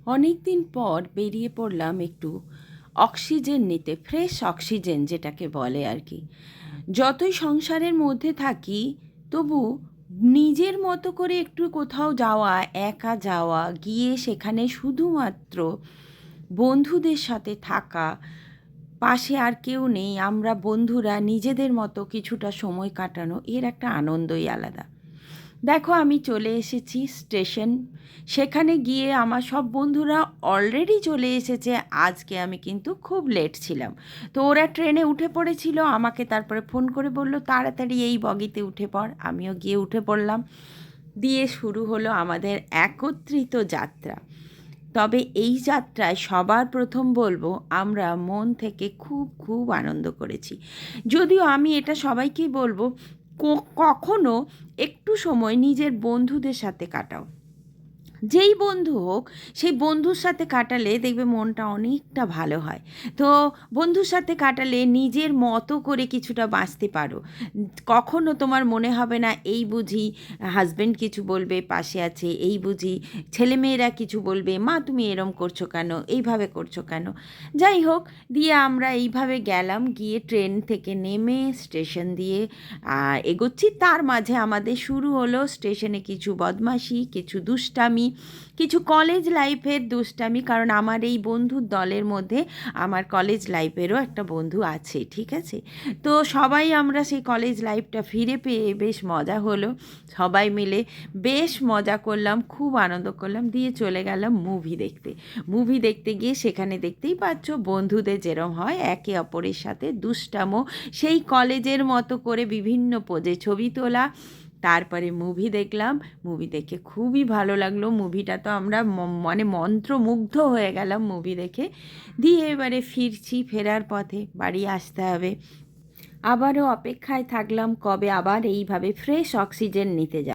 অনেক দিন পর বেরিয়ে পড়লাম একটু অক্সিজেন নিতে, ফ্রেশ অক্সিজেন যেটাকে বলে আর কি। যতই সংসারের মধ্যে থাকি তবু নিজের মতো করে একটু কোথাও যাওয়া, একা যাওয়া, গিয়ে সেখানে শুধুমাত্র বন্ধুদের সাথে থাকা, পাশে আর কেউ নেই, আমরা বন্ধুরা নিজেদের মতো কিছুটা সময় কাটানো, এর একটা আনন্দই আলাদা। দেখো, আমি চলে এসেছি স্টেশন। সেখানে গিয়ে আমার সব বন্ধুরা অলরেডি চলে এসেছে। আজকে আমি কিন্তু খুব লেট ছিলাম, তো ওরা ট্রেনে উঠে পড়েছিল। আমাকে তারপরে ফোন করে বলল তাড়াতাড়ি এই বগিতে উঠে পড়। আমিও গিয়ে উঠে পড়লাম। দিয়ে শুরু হলো আমাদের একত্রিত যাত্রা। তবে এই যাত্রায় সবার প্রথম বলবো, আমরা মন থেকে খুব খুব আনন্দ করেছি। যদিও আমি এটা সবাইকেই বলবো, কখনো একটু সময় নিজের বন্ধুদের সাথে কাটাও। যেই বন্ধু হোক, সেই বন্ধুর সাথে কাটালে দেখবে মনটা অনেকটা ভালো হয়। তো বন্ধুর সাথে কাটালে নিজের মতো করে কিছুটা বাঁচতে পারো। কখনো তোমার মনে হবে না এই বুঝি হাজব্যান্ড কিছু বলবে পাশে আছে, এই বুঝি ছেলেমেয়েরা কিছু বলবে, মা তুমি এরম করছো কেন, এইভাবে করছো কেন। যাই হোক, দিয়ে আমরা এইভাবে গেলাম, গিয়ে ট্রেন থেকে নেমে স্টেশন দিয়ে এগোচ্ছি। তার মাঝে আমাদের শুরু হলো স্টেশনে কিছু বদমাশি, কিছু দুষ্টামি, কিছু কলেজ লাইফের দুষ্টামি। কারণ আমার এই বন্ধুর দলের মধ্যে আমার কলেজ লাইফেরও একটা বন্ধু আছে, ঠিক আছে। তো সবাই আমরা সেই কলেজ লাইফটা ফিরে পেয়ে বেশ মজা হলো। সবাই মিলে বেশ মজা করলাম, খুব আনন্দ করলাম। দিয়ে চলে গেলাম মুভি দেখতে। মুভি দেখতে গিয়ে সেখানে দেখতেই পাচ্ছ বন্ধুদের যেরম হয় একে অপরের সাথে দুষ্টামো, সেই কলেজের মতো করে বিভিন্ন পোজে ছবি তোলা। তারপরে মুভি দেখলাম। মুভি দেখে খুবই ভালো লাগলো। মুভিটা তো আমরা মানে মন্ত্রমুগ্ধ হয়ে গেলাম মুভি দেখে। দিয়ে এবারে ফিরছি, ফেরার পথে বাড়ি আসতে হবে। আবারও অপেক্ষায় থাকলাম কবে আবার এইভাবে ফ্রেশ অক্সিজেন নিতে যাব।